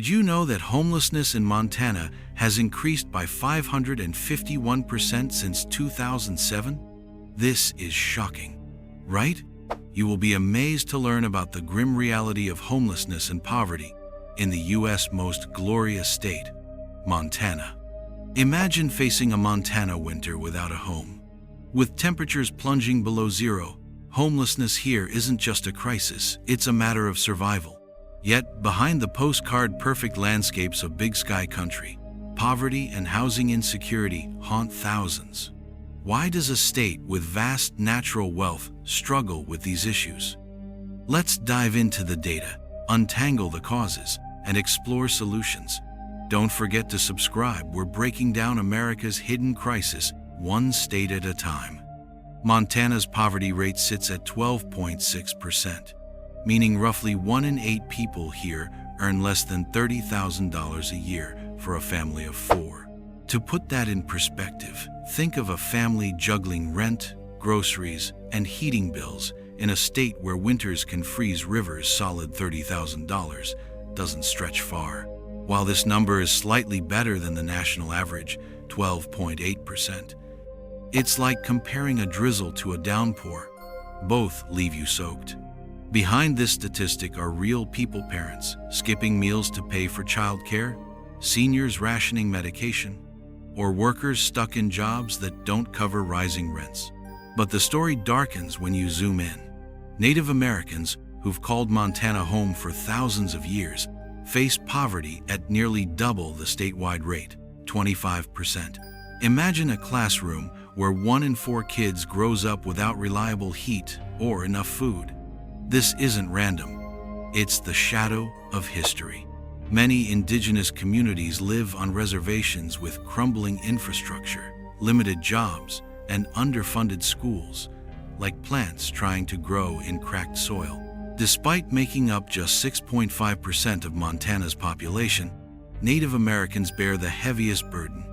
Did you know that homelessness in Montana has increased by 551% since 2007? This is shocking, right? You will be amazed to learn about the grim reality of homelessness and poverty in the U.S. most glorious state, Montana. Imagine facing a Montana winter without a home. With temperatures plunging below zero, homelessness here isn't just a crisis, it's a matter of survival. Yet, behind the postcard-perfect landscapes of Big Sky country, poverty and housing insecurity haunt thousands. Why does a state with vast natural wealth struggle with these issues? Let's dive into the data, untangle the causes, and explore solutions. Don't forget to subscribe. We're breaking down America's hidden crisis, one state at a time. Montana's poverty rate sits at 12.6%, meaning roughly 1 in 8 people here earn less than $30,000 a year for a family of 4. To put that in perspective, think of a family juggling rent, groceries, and heating bills in a state where winters can freeze rivers. Solid $30,000 doesn't stretch far. While this number is slightly better than the national average, 12.8%, it's like comparing a drizzle to a downpour. Both leave you soaked. Behind this statistic are real people: parents skipping meals to pay for childcare, seniors rationing medication, or workers stuck in jobs that don't cover rising rents. But the story darkens when you zoom in. Native Americans, who've called Montana home for thousands of years, face poverty at nearly double the statewide rate, 25%. Imagine a classroom where 1 in 4 kids grows up without reliable heat or enough food. This isn't random. It's the shadow of history. Many indigenous communities live on reservations with crumbling infrastructure, limited jobs, and underfunded schools, like plants trying to grow in cracked soil. Despite making up just 6.5% of Montana's population, Native Americans bear the heaviest burden,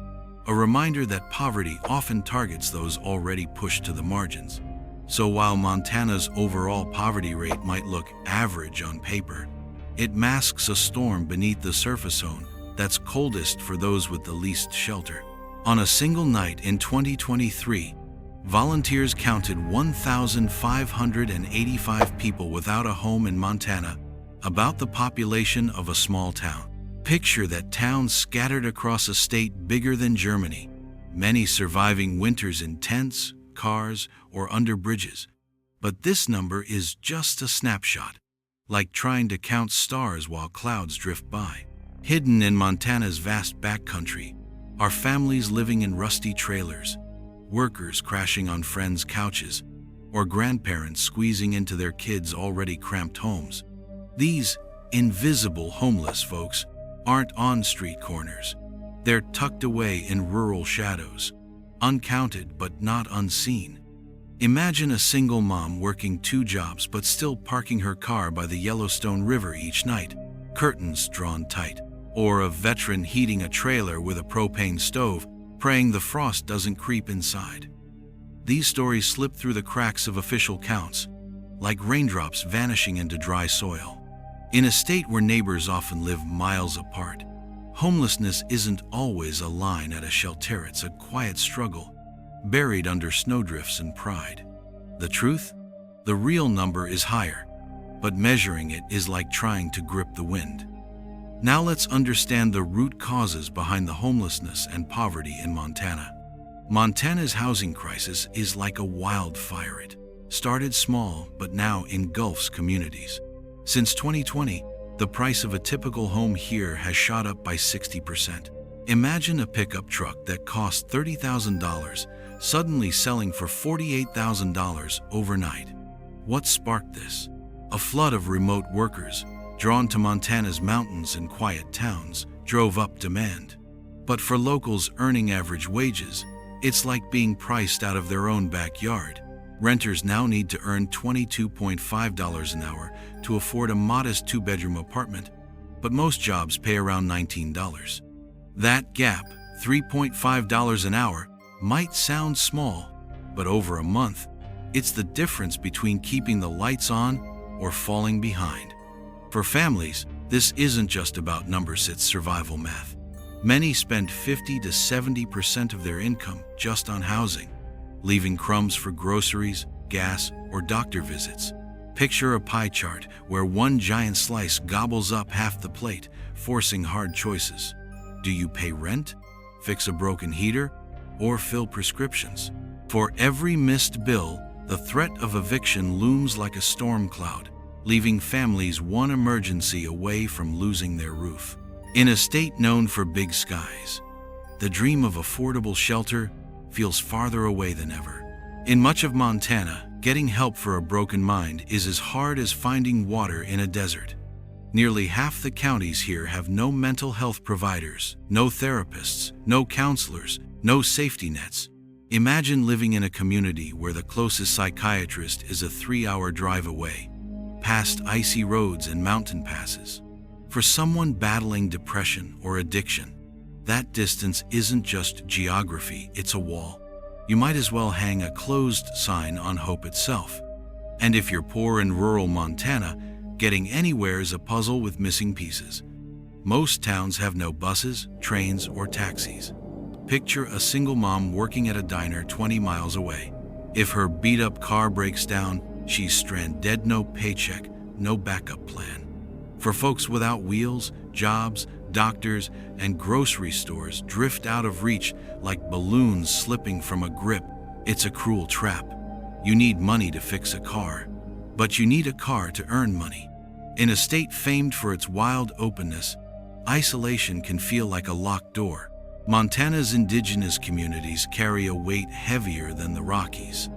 a reminder that poverty often targets those already pushed to the margins. So while Montana's overall poverty rate might look average on paper, it masks a storm beneath the surface zone that's coldest for those with the least shelter. On a single night in 2023, volunteers counted 1,585 people without a home in Montana, about the population of a small town. Picture that town scattered across a state bigger than Germany, many surviving winters in tents, cars, or under bridges. But this number is just a snapshot, like trying to count stars while clouds drift by. Hidden in Montana's vast backcountry are families living in rusty trailers, workers crashing on friends' couches, or grandparents squeezing into their kids' already cramped homes. These invisible homeless folks aren't on street corners. They're tucked away in rural shadows, uncounted but not unseen. Imagine a single mom working 2 jobs but still parking her car by the Yellowstone River each night, curtains drawn tight. Or a veteran heating a trailer with a propane stove, praying the frost doesn't creep inside. These stories slip through the cracks of official counts, like raindrops vanishing into dry soil. In a state where neighbors often live miles apart, homelessness isn't always a line at a shelter. It's a quiet struggle, buried under snowdrifts and pride. The truth? The real number is higher, but measuring it is like trying to grip the wind. Now let's understand the root causes behind the homelessness and poverty in Montana. Montana's housing crisis is like a wildfire. It started small but now engulfs communities. Since 2020, the price of a typical home here has shot up by 60%. Imagine a pickup truck that cost $30,000 suddenly selling for $48,000 overnight. What sparked this? A flood of remote workers, drawn to Montana's mountains and quiet towns, drove up demand. But for locals earning average wages, it's like being priced out of their own backyard. Renters now need to earn $22.5 an hour to afford a modest 2-bedroom apartment, but most jobs pay around $19. That gap, $3.5 an hour, might sound small, but over a month, it's the difference between keeping the lights on or falling behind. For families, this isn't just about numbers, it's survival math. Many spend 50 to 70% of their income just on housing, leaving crumbs for groceries, gas, or doctor visits. Picture a pie chart where one giant slice gobbles up half the plate, forcing hard choices. Do you pay rent, fix a broken heater, or fill prescriptions? For every missed bill, the threat of eviction looms like a storm cloud, leaving families one emergency away from losing their roof. In a state known for big skies, the dream of affordable shelter feels farther away than ever. In much of Montana, getting help for a broken mind is as hard as finding water in a desert. Nearly half the counties here have no mental health providers, no therapists, no counselors, no safety nets. Imagine living in a community where the closest psychiatrist is a 3-hour drive away, past icy roads and mountain passes. For someone battling depression or addiction, that distance isn't just geography, it's a wall. You might as well hang a closed sign on hope itself. And if you're poor in rural Montana, getting anywhere is a puzzle with missing pieces. Most towns have no buses, trains, or taxis. Picture a single mom working at a diner 20 miles away. If her beat-up car breaks down, she's stranded, no paycheck, no backup plan. For folks without wheels, jobs, doctors, and grocery stores drift out of reach like balloons slipping from a grip. It's a cruel trap. You need money to fix a car, but you need a car to earn money. In a state famed for its wild openness, isolation can feel like a locked door. Montana's indigenous communities carry a weight heavier than the Rockies.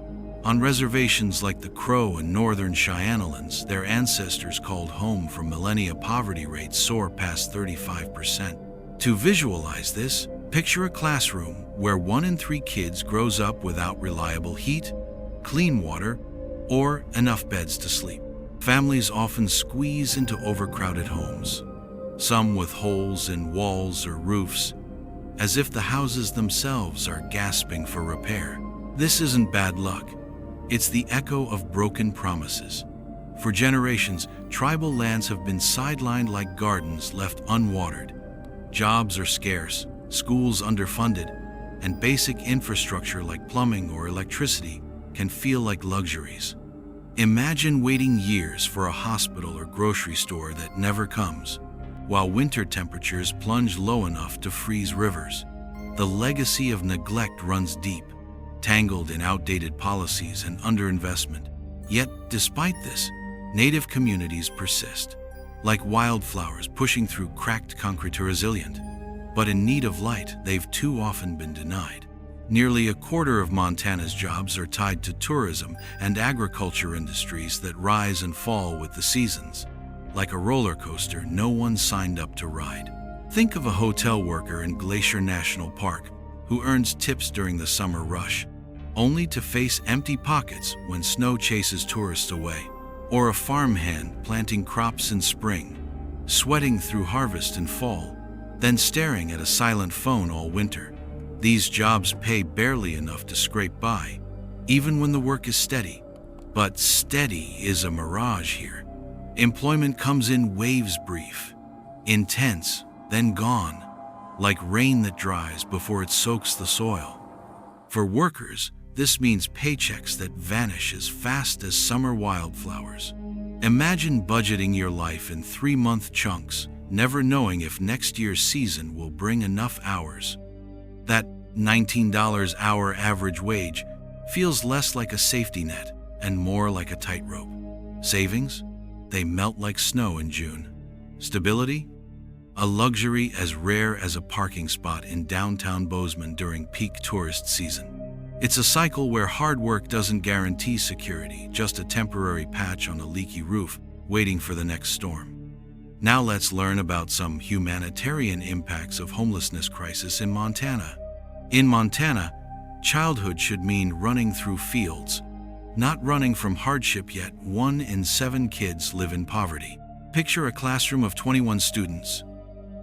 On reservations like the Crow and Northern Cheyennelands, their ancestors called home for millennia, poverty rates soar past 35%. To visualize this, picture a classroom where 1 in 3 kids grows up without reliable heat, clean water, or enough beds to sleep. Families often squeeze into overcrowded homes, some with holes in walls or roofs, as if the houses themselves are gasping for repair. This isn't bad luck. It's the echo of broken promises. For generations, tribal lands have been sidelined like gardens left unwatered. Jobs are scarce, schools underfunded, and basic infrastructure like plumbing or electricity can feel like luxuries. Imagine waiting years for a hospital or grocery store that never comes, while winter temperatures plunge low enough to freeze rivers. The legacy of neglect runs deep, tangled in outdated policies and underinvestment. Yet, despite this, Native communities persist, like wildflowers pushing through cracked concrete, resilient. But in need of light, they've too often been denied. Nearly a quarter of Montana's jobs are tied to tourism and agriculture industries that rise and fall with the seasons. Like a roller coaster no one signed up to ride. Think of a hotel worker in Glacier National Park who earns tips during the summer rush, only to face empty pockets when snow chases tourists away. Or a farmhand planting crops in spring, sweating through harvest in fall, then staring at a silent phone all winter. These jobs pay barely enough to scrape by, even when the work is steady. But steady is a mirage here. Employment comes in waves, brief, intense, then gone, like rain that dries before it soaks the soil. For workers, this means paychecks that vanish as fast as summer wildflowers. Imagine budgeting your life in 3-month chunks, never knowing if next year's season will bring enough hours. That $19 hour average wage feels less like a safety net and more like a tightrope. Savings? They melt like snow in June. Stability? A luxury as rare as a parking spot in downtown Bozeman during peak tourist season. It's a cycle where hard work doesn't guarantee security, just a temporary patch on a leaky roof waiting for the next storm. Now let's learn about some humanitarian impacts of homelessness crisis in Montana. In Montana, childhood should mean running through fields, not running from hardship. Yet 1 in 7 kids live in poverty. Picture a classroom of 21 students.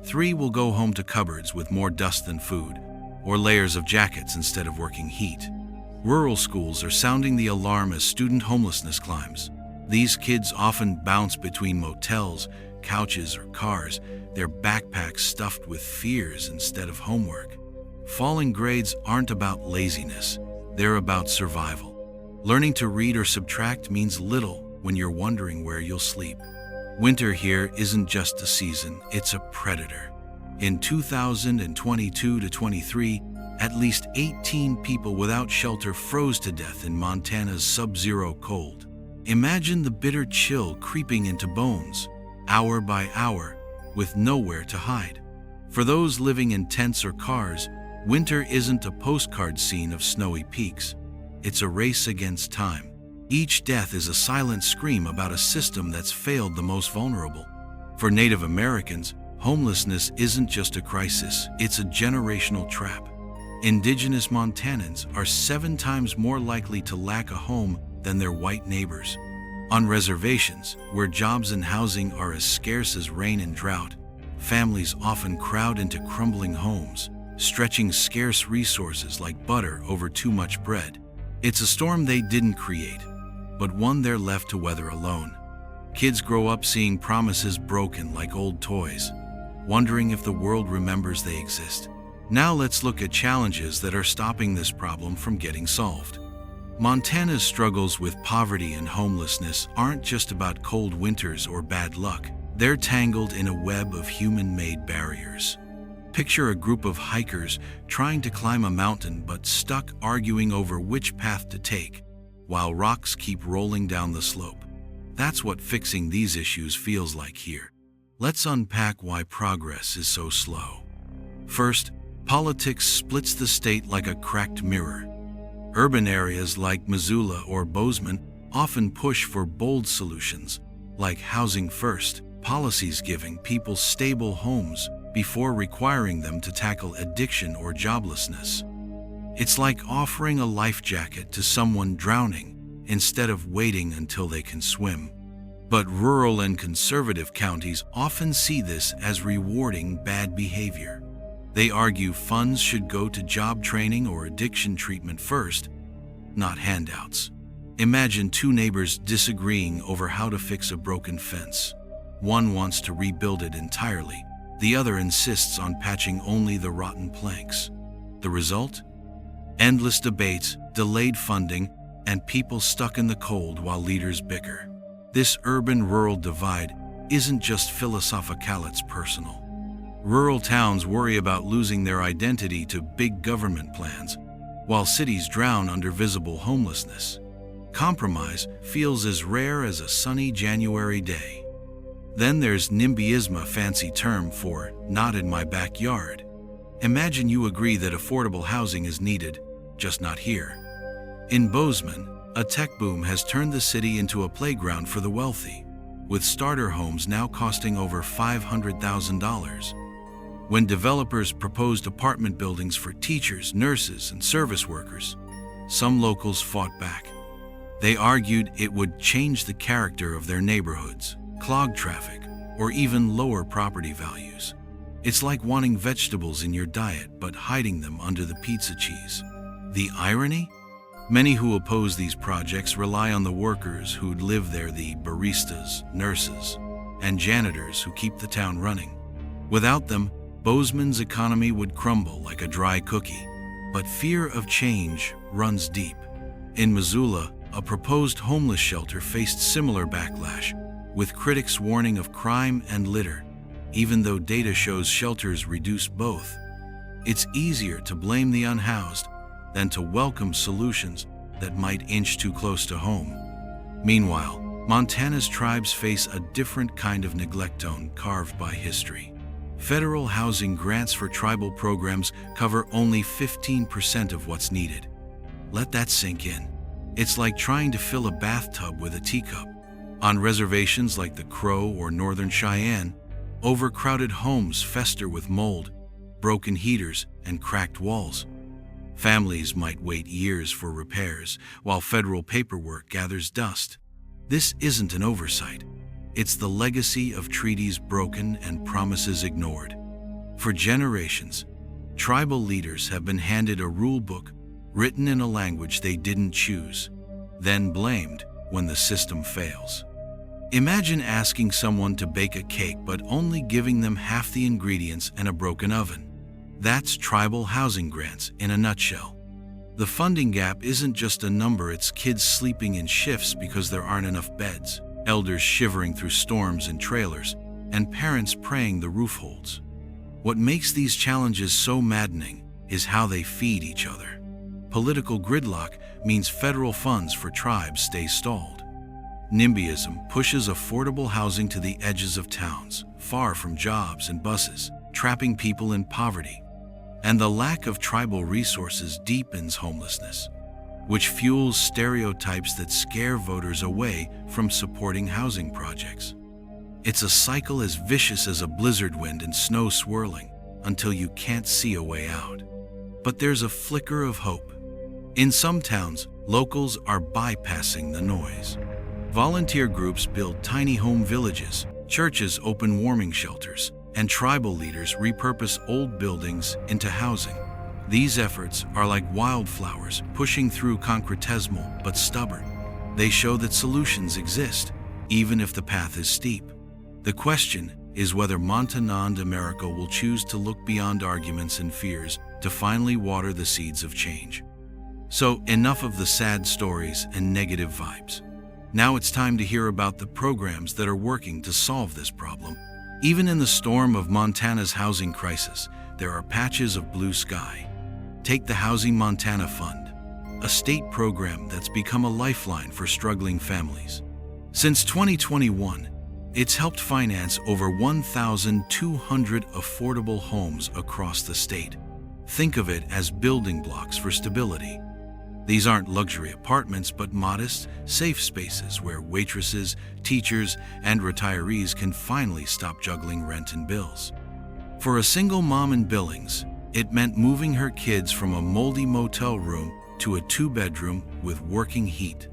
3 will go home to cupboards with more dust than food, or layers of jackets instead of working heat. Rural schools are sounding the alarm as student homelessness climbs. These kids often bounce between motels, couches, or cars, their backpacks stuffed with fears instead of homework. Falling grades aren't about laziness, they're about survival. Learning to read or subtract means little when you're wondering where you'll sleep. Winter here isn't just a season, it's a predator. In 2022-23, at least 18 people without shelter froze to death in Montana's sub-zero cold. Imagine the bitter chill creeping into bones, hour by hour, with nowhere to hide. For those living in tents or cars, winter isn't a postcard scene of snowy peaks. It's a race against time. Each death is a silent scream about a system that's failed the most vulnerable. For Native Americans, homelessness isn't just a crisis, it's a generational trap. Indigenous Montanans are 7 times more likely to lack a home than their white neighbors. On reservations, where jobs and housing are as scarce as rain and drought, families often crowd into crumbling homes, stretching scarce resources like butter over too much bread. It's a storm they didn't create, but one they're left to weather alone. Kids grow up seeing promises broken like old toys, wondering if the world remembers they exist. Now let's look at challenges that are stopping this problem from getting solved. Montana's struggles with poverty and homelessness aren't just about cold winters or bad luck. They're tangled in a web of human-made barriers. Picture a group of hikers trying to climb a mountain but stuck arguing over which path to take, while rocks keep rolling down the slope. That's what fixing these issues feels like here. Let's unpack why progress is so slow. First, politics splits the state like a cracked mirror. Urban areas like Missoula or Bozeman often push for bold solutions, like housing first, policies giving people stable homes before requiring them to tackle addiction or joblessness. It's like offering a life jacket to someone drowning instead of waiting until they can swim. But rural and conservative counties often see this as rewarding bad behavior. They argue funds should go to job training or addiction treatment first, not handouts. Imagine 2 neighbors disagreeing over how to fix a broken fence. One wants to rebuild it entirely. The other insists on patching only the rotten planks. The result? Endless debates, delayed funding, and people stuck in the cold while leaders bicker. This urban-rural divide isn't just philosophical, it's personal. Rural towns worry about losing their identity to big government plans, while cities drown under visible homelessness. Compromise feels as rare as a sunny January day. Then there's NIMBYism, a fancy term for not in my backyard. Imagine you agree that affordable housing is needed, just not here. In Bozeman, a tech boom has turned the city into a playground for the wealthy, with starter homes now costing over $500,000. When developers proposed apartment buildings for teachers, nurses, and service workers, some locals fought back. They argued it would change the character of their neighborhoods, clog traffic, or even lower property values. It's like wanting vegetables in your diet but hiding them under the pizza cheese. The irony? Many who oppose these projects rely on the workers who'd live there, the baristas, nurses, and janitors who keep the town running. Without them, Bozeman's economy would crumble like a dry cookie. But fear of change runs deep. In Missoula, a proposed homeless shelter faced similar backlash, with critics warning of crime and litter, even though data shows shelters reduce both. It's easier to blame the unhoused than to welcome solutions that might inch too close to home. Meanwhile, Montana's tribes face a different kind of neglectone carved by history. Federal housing grants for tribal programs cover only 15% of what's needed. Let that sink in. It's like trying to fill a bathtub with a teacup. On reservations like the Crow or Northern Cheyenne, overcrowded homes fester with mold, broken heaters, and cracked walls. Families might wait years for repairs, while federal paperwork gathers dust. This isn't an oversight. It's the legacy of treaties broken and promises ignored. For generations, tribal leaders have been handed a rule book written in a language they didn't choose, then blamed when the system fails. Imagine asking someone to bake a cake but only giving them half the ingredients and a broken oven. That's tribal housing grants in a nutshell. The funding gap isn't just a number, it's kids sleeping in shifts because there aren't enough beds, elders shivering through storms in trailers, and parents praying the roof holds. What makes these challenges so maddening is how they feed each other. Political gridlock means federal funds for tribes stay stalled. NIMBYism pushes affordable housing to the edges of towns, far from jobs and buses, trapping people in poverty. And the lack of tribal resources deepens homelessness, which fuels stereotypes that scare voters away from supporting housing projects. It's a cycle as vicious as a blizzard wind and snow swirling until you can't see a way out. But there's a flicker of hope. In some towns, locals are bypassing the noise. Volunteer groups build tiny home villages, churches open warming shelters, and tribal leaders repurpose old buildings into housing. These efforts are like wildflowers pushing through concretesmal but stubborn. They show that solutions exist, even if the path is steep. The question is whether Montana and America will choose to look beyond arguments and fears to finally water the seeds of change. So, enough of the sad stories and negative vibes. Now it's time to hear about the programs that are working to solve this problem. Even in the storm of Montana's housing crisis, there are patches of blue sky. Take the Housing Montana Fund, a state program that's become a lifeline for struggling families. Since 2021, it's helped finance over 1,200 affordable homes across the state. Think of it as building blocks for stability. These aren't luxury apartments, but modest, safe spaces where waitresses, teachers, and retirees can finally stop juggling rent and bills. For a single mom in Billings, it meant moving her kids from a moldy motel room to a 2-bedroom with working heat.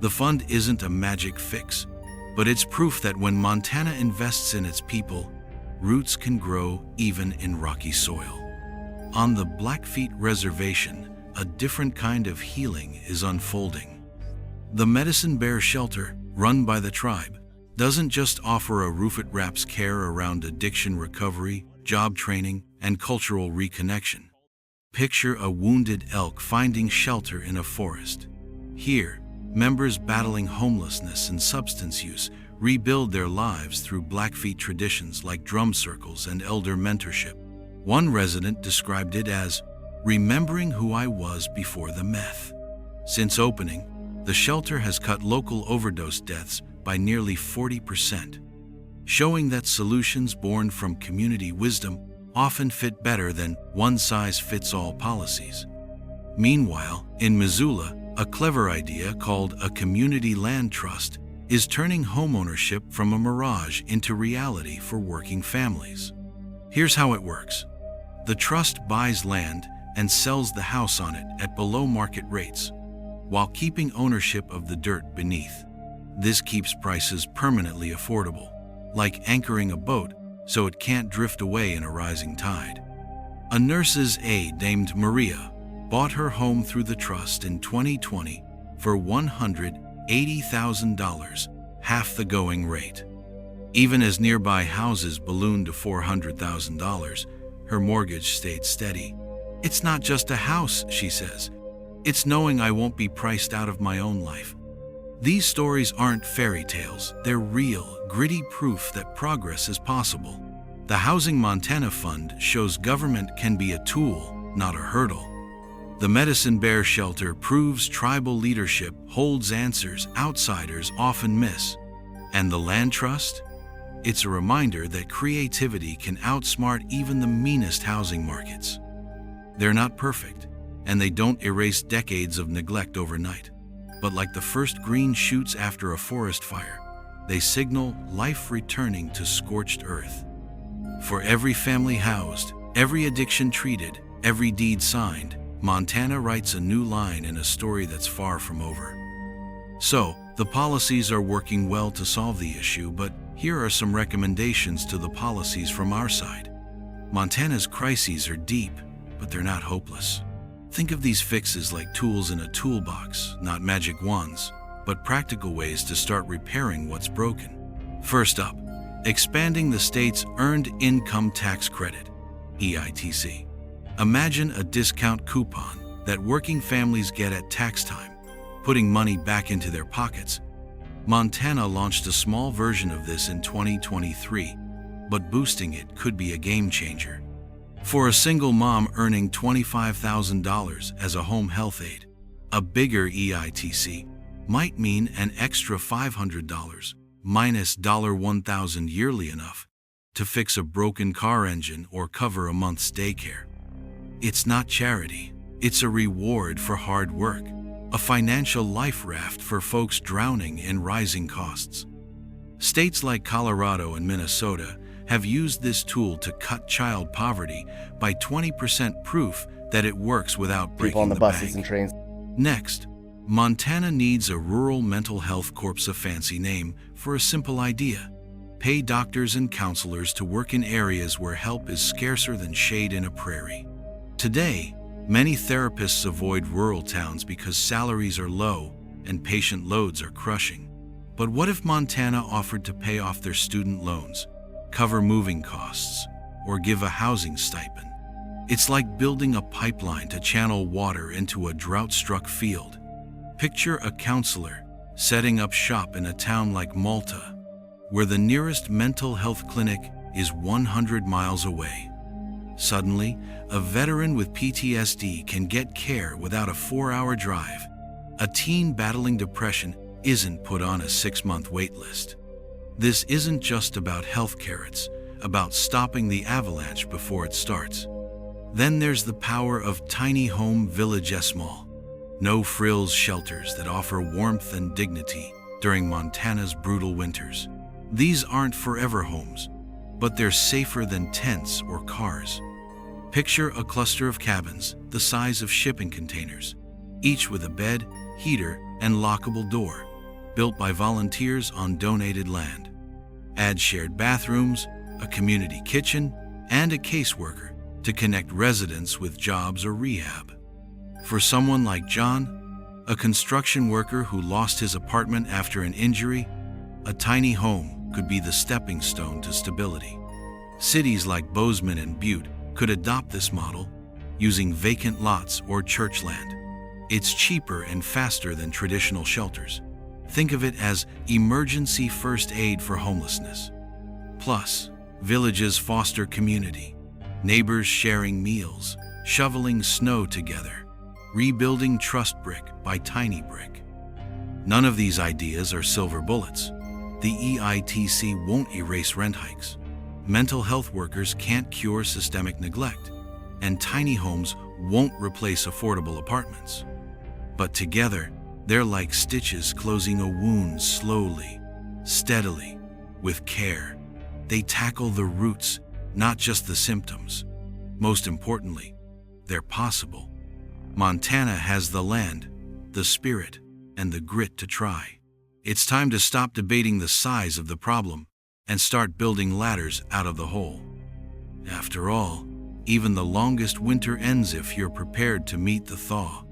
The fund isn't a magic fix, but it's proof that when Montana invests in its people, roots can grow even in rocky soil. On the Blackfeet Reservation, a different kind of healing is unfolding. The Medicine Bear Shelter, run by the tribe, doesn't just offer a roof-it-wraps care around addiction recovery, job training, and cultural reconnection. Picture a wounded elk finding shelter in a forest. Here, members battling homelessness and substance use rebuild their lives through Blackfeet traditions like drum circles and elder mentorship. One resident described it as remembering who I was before the meth. Since opening, the shelter has cut local overdose deaths by nearly 40%, showing that solutions born from community wisdom often fit better than one-size-fits-all policies. Meanwhile, in Missoula, a clever idea called a community land trust is turning homeownership from a mirage into reality for working families. Here's how it works. The trust buys land and sells the house on it at below market rates, while keeping ownership of the dirt beneath. This keeps prices permanently affordable, like anchoring a boat so it can't drift away in a rising tide. A nurse's aide named Maria bought her home through the trust in 2020 for $180,000, half the going rate. Even as nearby houses ballooned to $400,000, her mortgage stayed steady. It's not just a house, she says. It's knowing I won't be priced out of my own life. These stories aren't fairy tales. They're real, gritty proof that progress is possible. The Housing Montana Fund shows government can be a tool, not a hurdle. The Medicine Bear Shelter proves tribal leadership holds answers outsiders often miss. And the Land Trust? It's a reminder that creativity can outsmart even the meanest housing markets. They're not perfect, and they don't erase decades of neglect overnight. But like the first green shoots after a forest fire, they signal life returning to scorched earth. For every family housed, every addiction treated, every deed signed, Montana writes a new line in a story that's far from over. So, the policies are working well to solve the issue, but here are some recommendations to the policies from our side. Montana's crises are deep, but they're not hopeless. Think of these fixes like tools in a toolbox, not magic wands. but practical ways to start repairing what's broken. First up, expanding the state's Earned Income Tax Credit, EITC. Imagine a discount coupon that working families get at tax time, putting money back into their pockets. Montana launched a small version of this in 2023, but boosting it could be a game changer. For a single mom earning $25,000 as a home health aide, a bigger EITC might mean an extra $500 minus $1,000 yearly, enough to fix a broken car engine or cover a month's daycare. It's not charity, it's a reward for hard work, a financial life raft for folks drowning in rising costs. States like Colorado and Minnesota have used this tool to cut child poverty by 20%, proof that it works without breaking people on the buses bank. and trains. Next, Montana needs a Rural Mental Health Corps, a fancy name for a simple idea. Pay doctors and counselors to work in areas where help is scarcer than shade in a prairie. Today, many therapists avoid rural towns because salaries are low and patient loads are crushing. But what if Montana offered to pay off their student loans, cover moving costs, or give a housing stipend? It's like building a pipeline to channel water into a drought-struck field. Picture a counselor setting up shop in a town like Malta, where the nearest mental health clinic is 100 miles away. Suddenly, a veteran with PTSD can get care without a 4-hour drive. A teen battling depression isn't put on a 6-month wait list. This isn't just about healthcare, it's about stopping the avalanche before it starts. Then there's the power of tiny home village small, no-frills shelters that offer warmth and dignity during Montana's brutal winters. These aren't forever homes, but they're safer than tents or cars. Picture a cluster of cabins the size of shipping containers, each with a bed, heater, and lockable door, built by volunteers on donated land. Add shared bathrooms, a community kitchen, and a caseworker to connect residents with jobs or rehab. For someone like John, a construction worker who lost his apartment after an injury, a tiny home could be the stepping stone to stability. Cities like Bozeman and Butte could adopt this model, using vacant lots or church land. It's cheaper and faster than traditional shelters. Think of it as emergency first aid for homelessness. Plus, villages foster community, neighbors sharing meals, shoveling snow together, rebuilding trust brick by tiny brick. None of these ideas are silver bullets. The EITC won't erase rent hikes. Mental health workers can't cure systemic neglect, and tiny homes won't replace affordable apartments. But together, they're like stitches closing a wound slowly, steadily, with care. They tackle the roots, not just the symptoms. Most importantly, they're possible. Montana has the land, the spirit, and the grit to try. It's time to stop debating the size of the problem and start building ladders out of the hole. After all, even the longest winter ends if you're prepared to meet the thaw.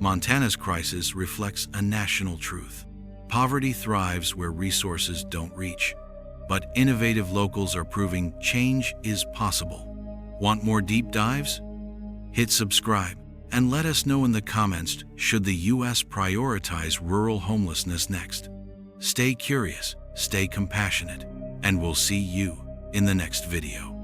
Montana's crisis reflects a national truth. Poverty thrives where resources don't reach, but innovative locals are proving change is possible. Want more deep dives? Hit subscribe and let us know in the comments, should the U.S. prioritize rural homelessness next? Stay curious, stay compassionate, and we'll see you in the next video.